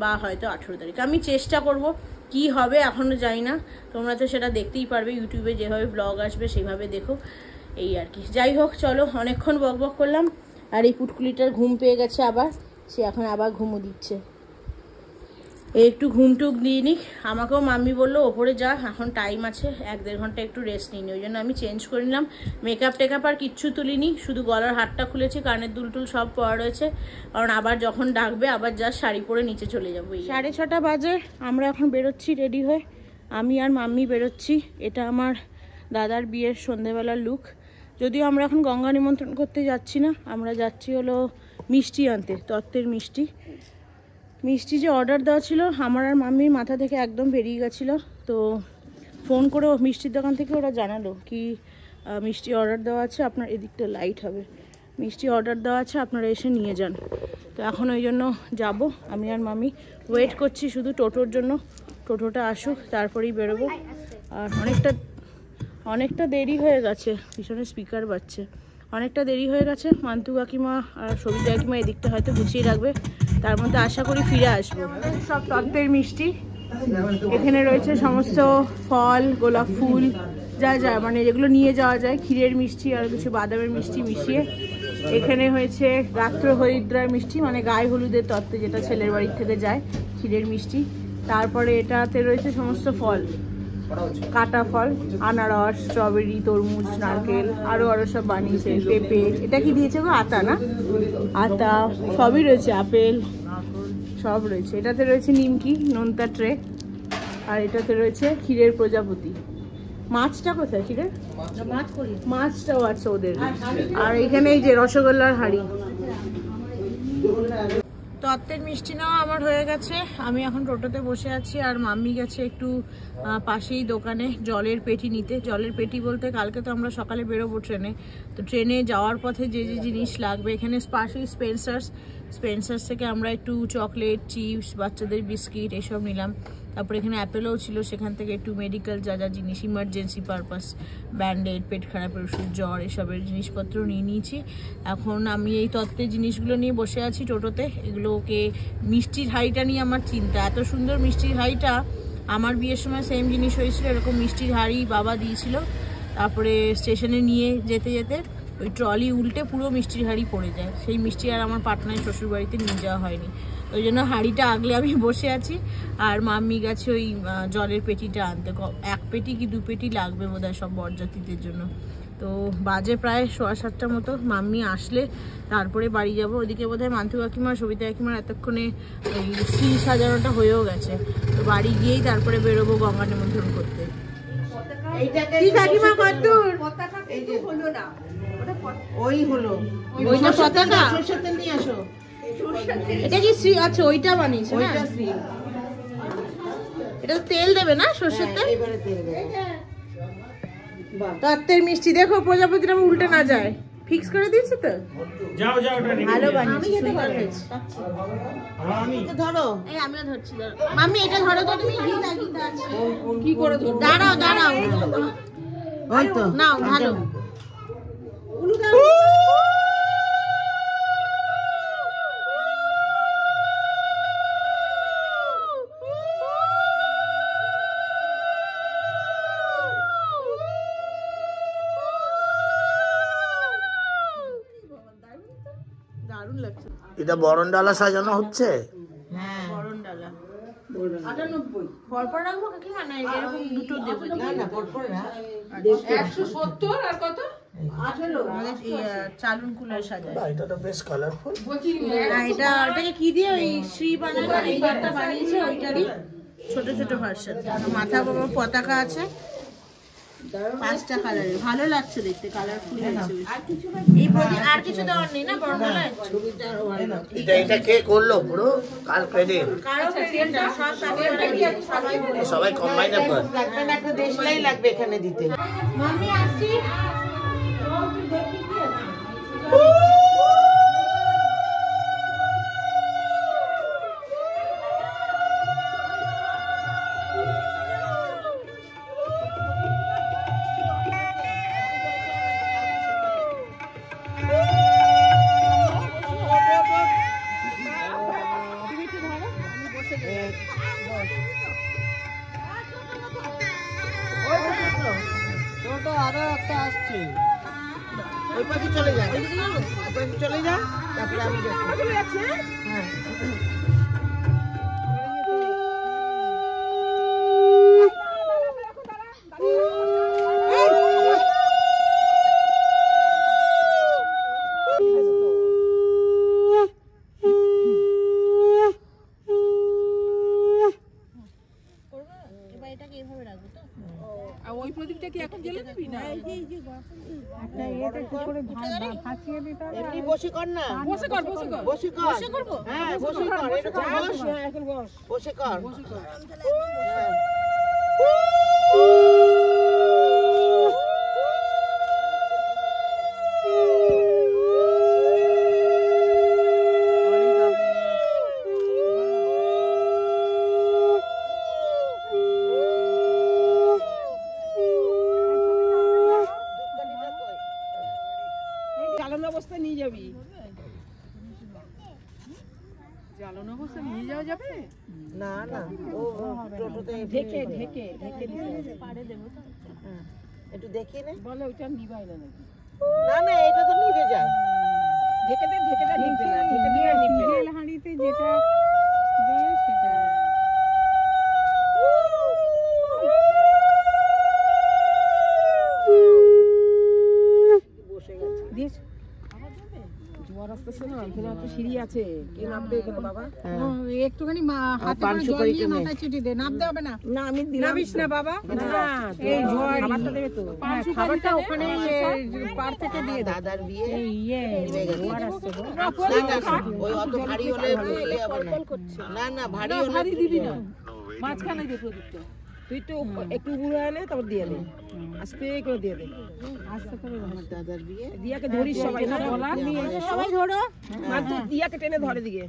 বা হয়তো 18 তারিখ। আমি চেষ্টা করব, কি হবে এখনও জানি না, তোমরা তো সেটা দেখতেই পারবে, ইউটিউবে যেভাবে ব্লগ আসবে সেভাবে দেখো, এই আর কি। যাই হোক, চলো, অনেকক্ষণ বকবক করলাম। আর এই পুটকুলিটার ঘুম পেয়ে গেছে আবার, সে এখন আবার ঘুমো দিচ্ছে। একটু ঘুমটুক দিয়ে নিক। আমাকেও মাম্মি বললো ওপরে যা, এখন টাইম আছে 1-1.5 ঘন্টা একটু রেস্ট নিই। ওই জন্য আমি চেঞ্জ করে নিলাম। মেকআপ টেকআপ আর কিচ্ছু তুলিনি, শুধু গলার হারটা খুলেছি, কানের দুলটুল সব পরা রয়েছে, কারণ আবার যখন ডাকবে আবার যা শাড়ি পরে নিচে চলে যাবো। 6:30 বাজে, আমরা এখন বেরোচ্ছি রেডি হয়ে, আমি আর মাম্মি বেরোচ্ছি। এটা আমার দাদার বিয়ের সন্ধেবেলার লুক। যদিও আমরা এখন গঙ্গা নিমন্ত্রণ করতে যাচ্ছি না, আমরা যাচ্ছি হলো মিষ্টি আনতে, তত্ত্বের মিষ্টি। মিষ্টি যে অর্ডার দেওয়া ছিল আমার আর মাম্মির মাথা থেকে একদম বেরিয়ে গেছিলো। তো ফোন করে মিষ্টির দোকান থেকে ওরা জানালো কি মিষ্টি অর্ডার দেওয়া আছে, আপনার এদিকটা লাইট হবে, মিষ্টি অর্ডার দেওয়া আছে, আপনারা এসে নিয়ে যান। তো এখন ওই জন্য যাবো, আমি আর মাম্মি ওয়েট করছি শুধু টোটোর জন্য, টোটোটা আসুক তারপরেই বেরোবো। আর অনেকটা দেরি হয়ে গেছে, পিছনে স্পিকার বাজছে, অনেকটা দেরি হয়ে গেছে। মান্তু কাকিমা আর সবিতা কাকিমা এদিকটা হয়তো গুছিয়ে রাখবে, তার মধ্যে আশা করি ফিরে আসবো। সব তত্ত্বের মিষ্টি, এখানে রয়েছে সমস্ত ফল, গোলাপ ফুল, যা যা মানে যেগুলো নিয়ে যাওয়া যায়, ক্ষীরের মিষ্টি আর কিছু বাদামের মিষ্টি মিশিয়ে। এখানে হয়েছে রাত্র হরিদ্রার মিষ্টি, মানে গায়ে হলুদের তত্ত্বে যেটা ছেলের বাড়ির থেকে যায়, ক্ষীরের মিষ্টি। তারপরে এটাতে রয়েছে সমস্ত ফল, কাটা ফল, আনারস, স্ট্রবেরি, তরমুজ, নারকেল, আরো সব বানিয়েছে, পেঁপে, এটা কি দিয়েছে গো, আতা না, আতা সবই রয়েছে, আপেল সব রয়েছে। এটাতে রয়েছে নিমকি, নোনতা ট্রে, আর এটাতে রয়েছে ক্ষীরের প্রজাপতি। মাছটা কোথায় ক্ষীরের? মাছটাও আছে ওদের। আর এখানে এই যে রসগোল্লার হাড়ি। তত্ত্বের মিষ্টি নেওয়া আমার হয়ে গেছে, আমি এখন টোটোতে বসে আছি, আর মাম্মি গেছে একটু পাশেই দোকানে জলের পেটি নিতে। জলের পেটি বলতে কালকে তো আমরা সকালে বেরোবো ট্রেনে, তো ট্রেনে যাওয়ার পথে যে যে জিনিস লাগবে, এখানে পাশেই স্পেন্সার্স থেকে আমরা একটু চকলেট, চিপস, বাচ্চাদের বিস্কিট এসব নিলাম। তারপরে এখানে অ্যাপেলও ছিল, সেখান থেকে একটু মেডিকেল যা যা জিনিস, ইমার্জেন্সি পারপাস, ব্যান্ডেড, পেট খারাপের ওষুধ, জ্বর, এসবের জিনিসপত্র নিয়ে নিয়েছি। এখন আমি এই তত্ত্বের জিনিসগুলো নিয়ে বসে আছি টোটোতে। এগুলোকে মিষ্টির হাঁড়িটা নিয়ে আমার চিন্তা, এত সুন্দর মিষ্টির হাঁড়িটা, আমার বিয়ের সময় সেম জিনিস হয়েছিল, এরকম মিষ্টির হাঁড়ি বাবা দিয়েছিল। তারপরে স্টেশনে নিয়ে যেতে যেতে ওই ট্রলি উল্টে পুরো মিষ্টির হাঁড়ি পড়ে যায়, সেই মিষ্টি আর আমার পাটনায় শ্বশুর বাড়িতে নিয়ে যাওয়া হয়নি। ওই জন্য হাঁড়িটা আগলে আমি বসে আছি, আর মাম্মি গেছে ওই জলের পেটিটা আনতে। 1 পেটি কি 2 পেটি লাগবে বোধহয় সব বরযাত্রীদের জন্য। তো বাজে প্রায় 7:15 মতো, মাম্মি আসলে তারপরে বাড়ি যাব। ওইদিকে বোধহয় মান্তু কাকিমা, সবিতা কাকিমার এতক্ষণে ওই স্ত্রী সাজানোটা হয়েও গেছে, তো বাড়ি গিয়েই তারপরে বেরোবো গঙ্গা নিমন্ত্রণ করতে। কাকিমা কতদূর? ওই হলো ওইটা পতাকা, সরষের তেল নিয়ে আসো। এটা কি শ্রী? আচ্ছা ওইটা বানিয়েছে না, এটা তেল দেবে না, সরষের তেল। তত্ত্বের মিষ্টি দেখো, প্রজাপতিটা উল্টে না যায়, ফিক্স করে দিয়েছে তো। যাও ভালো বানিয়েছে, সুন্দর হয়েছে। ধরো, এই আমিও ধরছি, ধরো মাম্মি, এটা ধরো তো তুমি। কি করে ধরো? দাঁড়াও, ওই তো নাও, ভালো। এটা বরণ ডালা সাজানো হচ্ছে। হ্যাঁ, বরণ ডালা 98 পরপর রাখবো কাকিমা, না এরকম দুটো দেবো? না পরপর না, 170 আর কত 18 আমাদের চালুন কুলার সাজায়। এটা তো বেশ কালারফুল। এটাকে কি দিয়ে ওই শ্রী বানানো, এইবারটা বানিয়েছে ওইটারই ছোট ছোট ভার্সন। মাথা বাবা পতাকা আছে, 5টা কালারের, ভালো লাগছে দেখতে, কালারফুল হয়েছে। আর কিছু দেওয়ার নেই না বড়লায়? এটা কে করলো পুরো? কার ক্রেডিট? সবাই কম্বাইনে পড়ে। লাগবে না, একটা দেশলাই লাগবে এখানে দিতে। মাম্মি আসছি। আরো একটা আসছে, ওই পাশে চলে যা, ওই পাশে চলে যা, তারপরে আমি দেখছি। হ্যাঁ এমনি বসে কর না, বসে কর, বসে কর, হ্যাঁ বসে কর, এরকম বস, বসে কর। জ্বালানো অবস্থায় নিয়ে যাবি, জ্বালানো অবস্থায় নিয়ে যাওয়া যাবে না না, ও টোটোতে ঢেকে ঢেকে ঢেকে পাড়ে দেবো তো, একটু দেখিয়ে নে। বলে ওইটা নিবাই না নাকি? না না, এটা তো নিভে যায়। ঢেকে দে, ঢেকে দে, নিবে না, ঢেকে দিয়ে নিবে না। হাঁড়িতে যেটা যায় সেটা বসে গেছে। দিস জোয়ার আসতেছে না, এখানে একটা সিঁড়ি আছে, কে নামবে এখানে বাবা? একটুখানি হাতে করে জল নিয়ে মাথায় ছিটিয়ে দে, নামতে হবে না। না আমি নামিস না বাবা, না এই জোয়ার খাবারটা দেবে তো, খাবারটা ওখানে পার থেকে দিয়ে দাদার বিয়ে জোয়ার আসছে গো। না না, ওই অত ভারী হলে ইয়ে হবে না। না না, ভারী হলে ভারী দিবি না, মাঝখানে দিয়ে প্রদীপটা তুই তো একটু বুড়ো এনে তারপর দিয়ে দে, আস্তে করে দিয়ে দে, আস্তে করে। আমার দাদার বিয়ে, দিয়াকে ধরিস সবাই না, বলা সবাই ধরো, মাত্র দিয়াকে টেনে ধরে দিকে।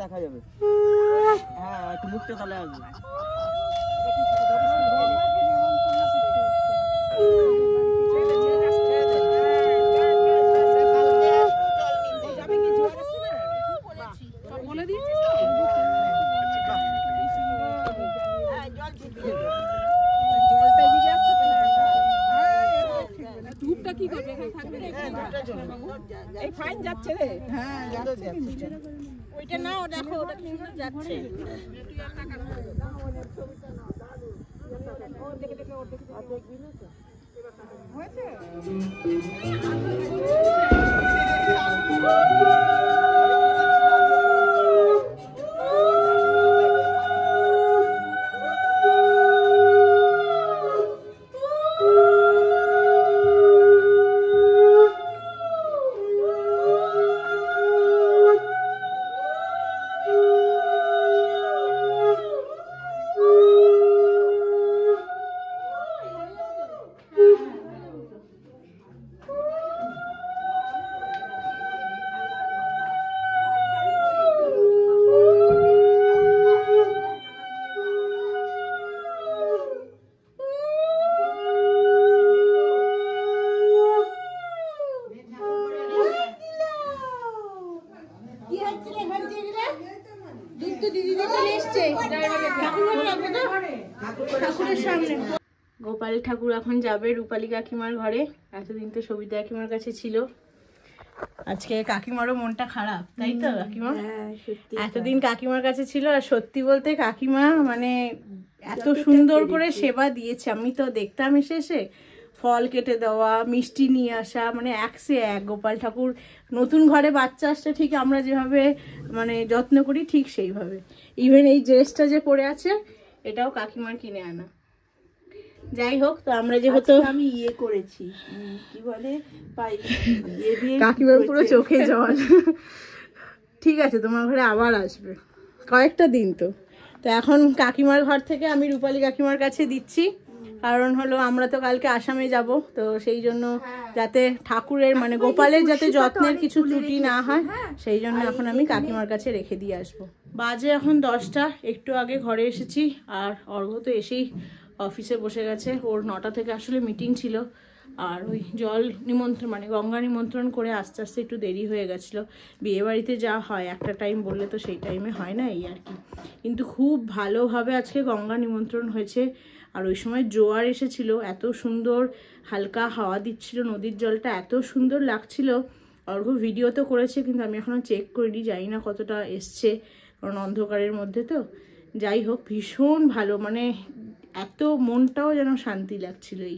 দেখা যাবে, হ্যাঁ একটু মুখটা তাহলে আসবে। বলে দিয়েছিস জলটা এদিকে আসছে, ধূপটা কি করবে? এখানে থাকবে, এই ফাইন যাচ্ছে রে, হ্যাঁ যাচ্ছে, ওইটা নাও, দেখো ওটা কিন্তু যাচ্ছে। গোপাল ঠাকুর এখন যাবে রূপালী কাকিমার ঘরে। এতদিন তো সবিতা কাকিমার কাছে ছিল, আজকে কাকিমারও মনটা খারাপ, তাই তো কাকিমা? এতদিন কাকিমার কাছে ছিল, আর সত্যি বলতে কাকিমা মানে এত সুন্দর করে সেবা দিয়েছে। আমি তো দেখতাম এসে এসে ফল কেটে দেওয়া, মিষ্টি নিয়ে আসা, মানে একসে এক। গোপাল ঠাকুর নতুন ঘরে বাচ্চা আসছে ঠিক আমরা যেভাবে মানে যত্ন করি ঠিক সেইভাবে। ইভেন এই ড্রেসটা যে পরে আছে এটাও কাকিমার কিনে আনা। যাই হোক, তো আমরা যেহেতু আমি ইয়ে করেছি, কি বলে, কাকিমার পুরো চোখে জল। ঠিক আছে, তোমার ঘরে আবার আসবে, কয়েকটা দিন তো। তো এখন কাকিমার ঘর থেকে আমি রূপালী কাকিমার কাছে দিচ্ছি, কারণ হলো আমরা তো কালকে আসামে যাব, তো সেই জন্য যাতে ঠাকুরের মানে গোপালের যাতে যত্নের কিছু ত্রুটি না হয় সেই জন্য এখন আমি কাকিমার কাছে রেখে দিয়ে আসবো। বাজে এখন 10টা, একটু আগে ঘরে এসেছি। আর অর্ঘ্য তো এসেই অফিসে বসে গেছে, ওর 9টা থেকে আসলে মিটিং ছিল। আর ওই জল নিমন্ত্রণ মানে গঙ্গা নিমন্ত্রণ করে আস্তে আস্তে একটু দেরি হয়ে গেছিলো। বিয়েবাড়িতে যা হয় একটা টাইম বললে তো সেই টাইমে হয় না, এই আর কি। কিন্তু খুব ভালোভাবে আজকে গঙ্গা নিমন্ত্রণ হয়েছে। আর ওই সময় জোয়ার এসেছিল, এত সুন্দর হালকা হাওয়া দিচ্ছিল, নদীর জলটা এত সুন্দর লাগছিল, অর্ঘ ভিডিও তো করেছে, কিন্তু আমি এখনও চেক করিনি, জানি না কতটা এসছে, কারণ অন্ধকারের মধ্যে তো। যাই হোক, ভীষণ ভালো, মানে এত মনটাও যেন শান্তি লাগছিলই।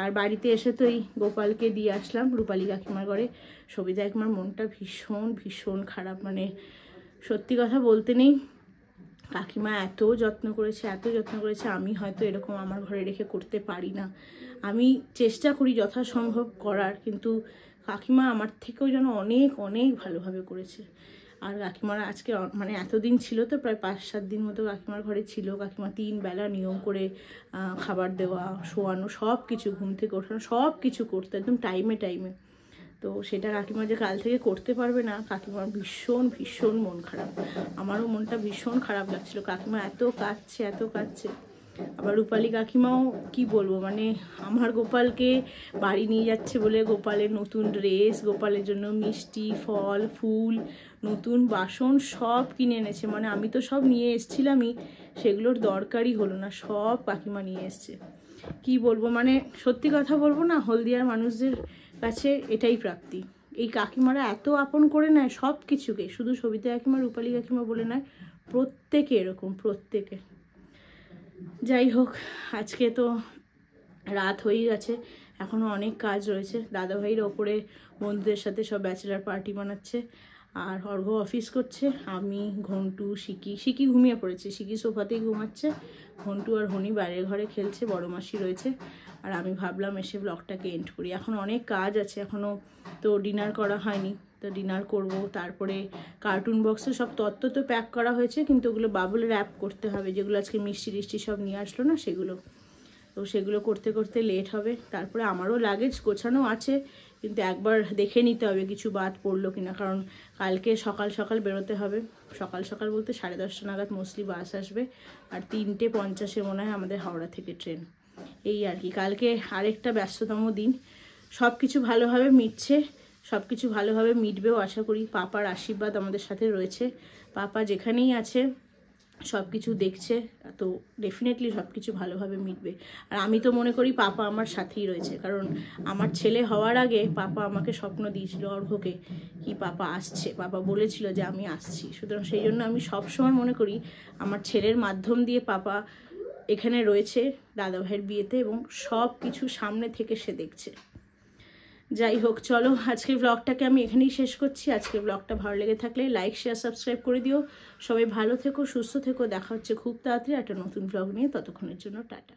আর বাড়িতে এসে তো এই গোপালকে দিয়ে আসলাম রূপালী কাকিমার ঘরে। সবিতা কাকিমার মনটা ভীষণ ভীষণ খারাপ, মানে সত্যি কথা বলতে নেই, কাকিমা এত যত্ন করেছে, এত যত্ন করেছে, আমি হয়তো এরকম আমার ঘরে রেখে করতে পারি না। আমি চেষ্টা করি যথাসম্ভব করার, কিন্তু কাকিমা আমার থেকেও যেন অনেক অনেক ভালোভাবে করেছে। আর কাকিমারা আজকে মানে এতদিন ছিল তো, প্রায় 5-7 দিন মতো কাকিমার ঘরে ছিল। কাকিমা 3 বেলা নিয়ম করে খাবার দেওয়া, শোয়ানো, সব কিছু, ঘুম থেকে ওঠানো, সব কিছু করতো একদম টাইমে টাইমে। তো সেটা কাকিমা যে কাল থেকে করতে পারবে না, কাকিমার ভীষণ ভীষণ মন খারাপ। আমারও মনটা ভীষণ খারাপ লাগছিল, কাকিমা এত কাঁদছে, এত কাঁদছে। আবার রূপালী কাকিমাও কি বলবো, মানে আমার গোপালকে বাড়ি নিয়ে যাচ্ছে বলে গোপালের নতুন ড্রেস, গোপালের জন্য মিষ্টি, ফল, ফুল, নতুন বাসন সব কিনে এনেছে। মানে আমি তো সব নিয়ে এসেছিলামই, সেগুলোর দরকারই হলো না, সব কাকিমা নিয়ে এসছে। কি বলবো, মানে সত্যি কথা বলবো না, হলদিয়ার মানুষদের কাছে এটাই প্রাপ্তি। এই কাকিমারা এত আপন করে নেয় সব কিছুকে, শুধু সবিতা কাকিমা, রূপালী কাকিমা বলে নয়, প্রত্যেকে এরকম, প্রত্যেকে। যাই হোক, আজকে তো রাত হয়েই গেছে, এখনও অনেক কাজ রয়েছে। দাদাভাইয়ের ওপরে বন্ধুদের সাথে সব ব্যাচেলার পার্টি বানাচ্ছে, আর অর্ঘ অফিস করছে। আমি, ঘন্টু, শিকি ঘুমিয়ে পড়েছে, শিকি সোফাতেই ঘুমাচ্ছে, ঘন্টু আর হনি বাইরের ঘরে খেলছে, বড় মাসি রয়েছে। আর আমি ভাবলাম এসে ব্লগটাকে এন্ড করি। এখন অনেক কাজ আছে, এখনও তো ডিনার করা হয়নি, তো ডিনার করব। তারপরে কার্টুন বক্সে সব তত্ত্ব তো প্যাক করা হয়েছে, কিন্তু ওগুলো বাবুল র্যাপ করতে হবে, যেগুলো আজকে মিষ্টি টিষ্টি সব নিয়ে আসলো না সেগুলো। তো সেগুলো করতে করতে লেট হবে। তারপরে আমারও লাগেজ গোছানো আছে, কিন্তু একবার দেখে নিতে হবে কিছু বাদ পড়লো কিনা, কারণ কালকে সকাল সকাল বেরোতে হবে। সকাল সকাল বলতে 10:30 নাগাদ মোস্টলি বাস আসবে, আর 3:50 মনে হয় আমাদের হাওড়া থেকে ট্রেন। এই আর কি, কালকে আরেকটা ব্যস্ততম দিন। সব কিছু ভালোভাবে মিটছে, সব কিছু ভালোভাবে মিটবেও আশা করি। পাপার আশীর্বাদ আমাদের সাথে রয়েছে, পাপা যেখানেই আছে সব কিছু দেখছে, তো ডেফিনেটলি সব কিছু ভালোভাবে মিটবে। আর আমি তো মনে করি পাপা আমার সাথেই রয়েছে, কারণ আমার ছেলে হওয়ার আগে পাপা আমাকে স্বপ্ন দিয়েছিল অর্ঘকে, কি পাপা আসছে, পাপা বলেছিল যে আমি আসছি। সুতরাং সেই জন্য আমি সবসময় মনে করি আমার ছেলের মাধ্যম দিয়ে পাপা এখানে রয়েছে দাদাভাইয়ের বিয়েতে, এবং সব কিছু সামনে থেকে সে দেখছে। যাই হোক, চলো আজকের ব্লগটাকে আমি এখানেই শেষ করছি। আজকের ব্লগটা ভালো লেগে থাকলে লাইক, শেয়ার, সাবস্ক্রাইব করে দিও। সবাই ভালো থেকো, সুস্থ থেকো, দেখা হচ্ছে খুব তাড়াতাড়ি একটা নতুন ব্লগ নিয়ে। ততক্ষণের জন্য টাটা।